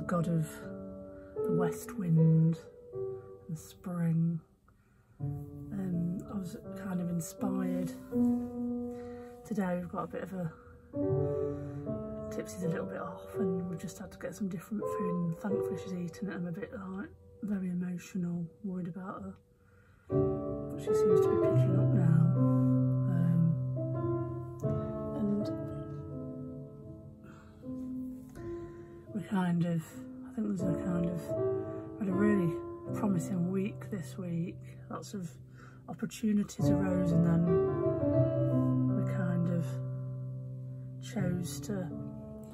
god of the west wind and spring. I was kind of inspired. Today we've got a bit of a, Tipsy's a little bit off and we've just had to get some different food, and thankfully she's eaten it. I'm a bit like very emotional, worried about her, but she seems to be picking up now. And we kind of, I think there's a kind of, had a really promising week this week. Lots of opportunities arose, and then we kind of chose to,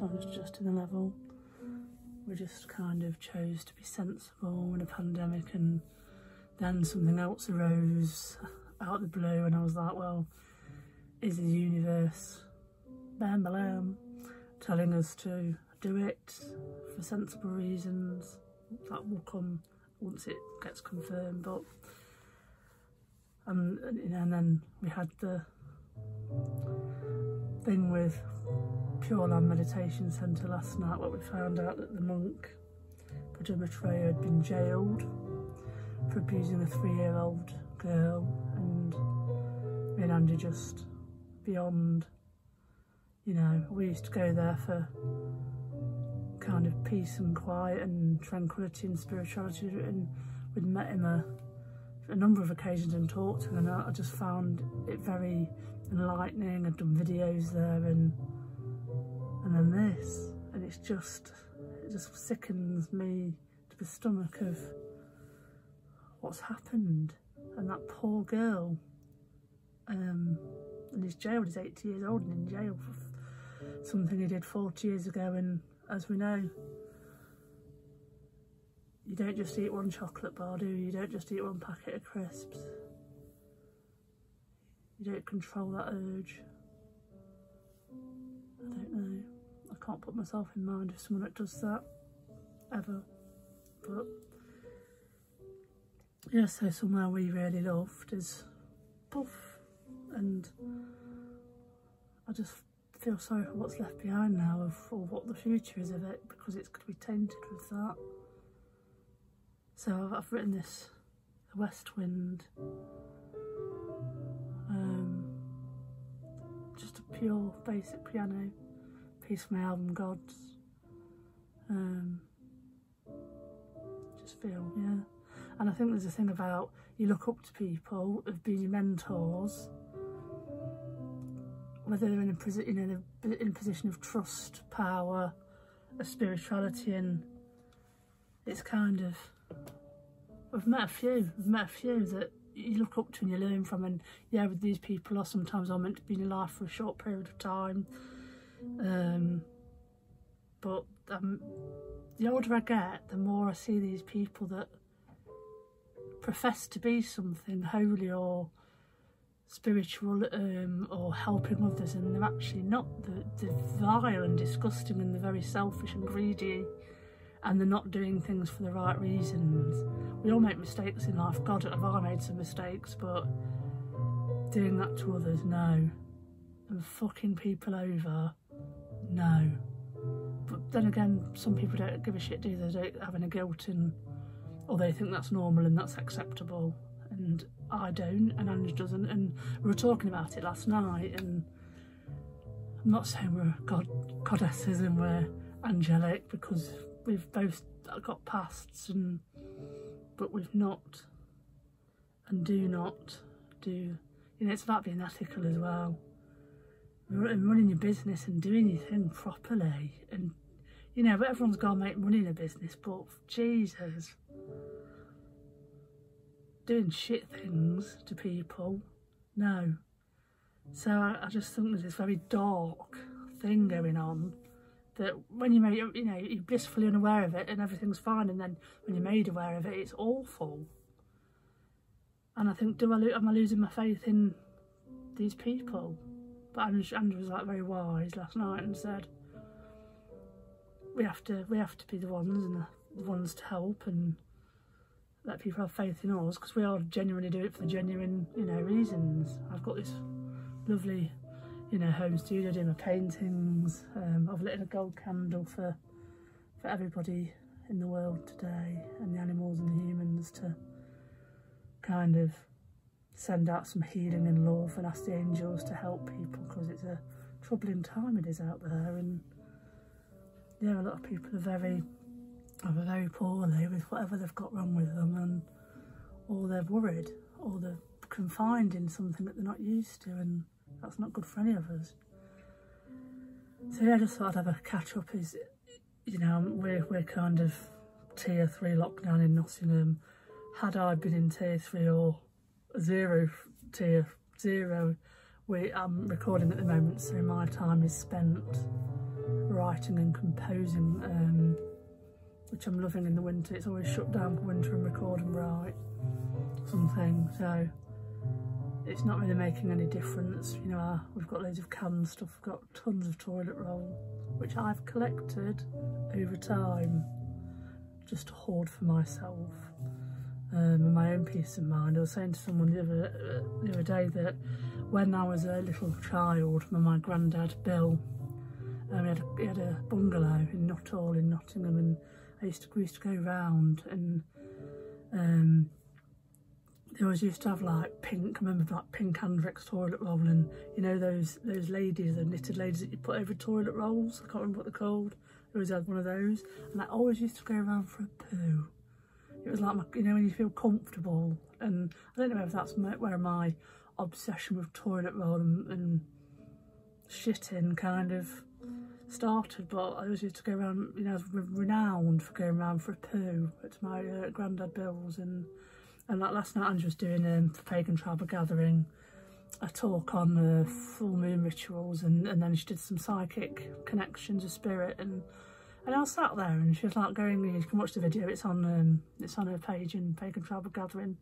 I was adjusting the level, we just kind of chose to be sensible in a pandemic, and then something else arose out of the blue, and I was like, well, is the universe bam bam telling us to do it for sensible reasons? That will come once it gets confirmed. But you know, and then we had the thing with Pure Land Meditation Centre last night, where we found out that the monk Maitreya had been jailed for abusing a 3-year-old girl, and me and Andy just beyond, you know, we used to go there for kind of peace and quiet and tranquility and spirituality, and we'd met him a number of occasions and talked to him, and I just found it very enlightening. I've done videos there, and then this, and it just sickens me to the stomach of what's happened. And that poor girl, and he's jailed, he's 80 years old and in jail for something he did 40 years ago. And as we know, you don't just eat one chocolate bar, do you? You don't just eat one packet of crisps. You don't control that urge. I don't know. I can't put myself in mind of someone that does that, ever. But yeah, so somewhere we really loved is poof, and I just feel sorry for what's left behind now, or what the future is of it, because it's going to be tainted with that. So I've written this, The West Wind, just a pure basic piano piece from my album Gods. Just feel, yeah. And I think there's a thing about, you look up to people who've been your mentors, whether they're in a position of trust, power, of spirituality, and it's kind of, I've met a few that you look up to and you learn from, and yeah, with these people are sometimes are meant to be in your life for a short period of time. But the older I get, the more I see these people that profess to be something holy or spiritual, or helping others, and they're actually not. They're vile and disgusting, and they're very selfish and greedy, and they're not doing things for the right reasons. We all make mistakes in life. God, have I made some mistakes, but doing that to others, no. And fucking people over, no. But then again, some people don't give a shit, do they? They don't have any guilt, or they think that's normal and that's acceptable. And I don't, and Ange doesn't. And we were talking about it last night, and I'm not saying we're goddesses and we're angelic, because we've both got pasts, but we've not and do not do, you know, it's about being ethical as well, and running your business and doing your thing properly. And you know, everyone's got to make money in a business, but Jesus, doing shit things to people, no. So I just think there's this very dark thing going on, that when you make, you know, you're blissfully unaware of it and everything's fine, and then when you're made aware of it, it's awful. And I think, am I losing my faith in these people? But Andrew was like very wise last night and said, we have to be the ones, and the ones to help and let people have faith in us, because we are genuinely do it for the genuine, you know, reasons. I've got this lovely, you know, home studio doing my paintings. I've lit a gold candle for everybody in the world today, and the animals and the humans, to kind of send out some healing and love and ask the angels to help people, because it's a troubling time it is out there. And yeah, a lot of people are very poorly with whatever they've got wrong with them, and or they're worried, or they're confined in something that they're not used to, and that's not good for any of us. So yeah, I just thought I'd have a catch up. Is, you know, we're kind of tier 3 lockdown in Nottingham. Had I been in tier 3 or tier 0, I'm recording at the moment, so my time is spent writing and composing, which I'm loving in the winter. It's always shut down for winter and record and write something, so it's not really making any difference. You know, we've got loads of canned stuff, we've got tons of toilet roll, which I've collected over time just to hoard for myself, and my own peace of mind. I was saying to someone the other day that when I was a little child, my granddad Bill, he had a bungalow in Nuttall in Nottingham, and we used to go round, and they always used to have like pink, I remember like pink Hendrix toilet roll, and you know those ladies, the knitted ladies that you put over toilet rolls, I can't remember what they're called. I always had one of those, and I always used to go around for a poo. It was like, you know, when you feel comfortable, and I don't know if that's where my obsession with toilet roll and shitting kind of started, but I always used to go around, you know, I was renowned for going around for a poo at my granddad Bill's, and like last night Andrew was doing for Pagan Tribal Gathering a talk on full moon rituals, and then she did some psychic connections of spirit, and I was sat there, and she was like going, you can watch the video, it's on her page in Pagan Tribal Gathering,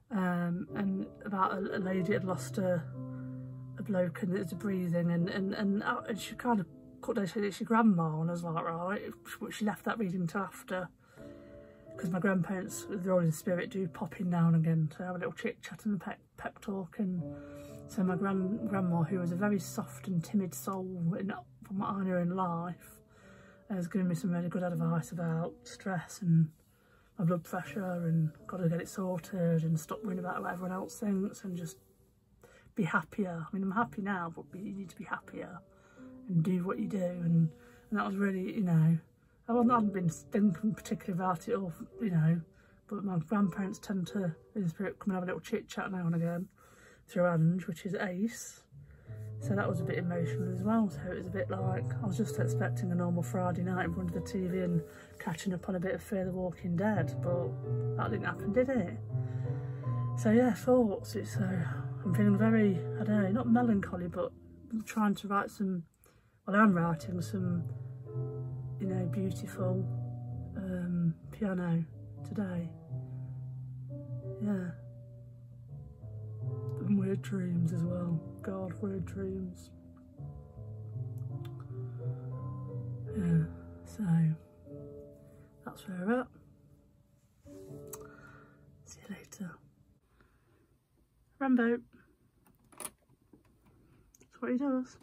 and about a lady had lost a bloke, and it was breathing, and she kind of cut down, it's your grandma, and I was like, right, she left that reading till after, because my grandparents, they're all in spirit, do pop in now and again to have a little chit chat and a pep talk. And so my grandma, who was a very soft and timid soul from what I knew in life, has given me some really good advice about stress and my blood pressure, and got to get it sorted and stop worrying about what everyone else thinks and just be happier. I mean, I'm happy now, but you need to be happier and do what you do. And that was really, you know, I hadn't been thinking particularly about it, or, you know, but my grandparents tend to, in spirit, come and have a little chit chat now and again through Ange, which is ace. So that was a bit emotional as well. So it was a bit like, I was just expecting a normal Friday night in front of the TV and catching up on a bit of Fear the Walking Dead, but that didn't happen, did it? So yeah, thoughts. It's I'm feeling very, I don't know, not melancholy, but I'm trying to write some, well, I'm writing some, you know, beautiful piano today. Yeah. And weird dreams as well. God, weird dreams. Yeah, so that's where we're at. See you later. Rambo. That's what he does.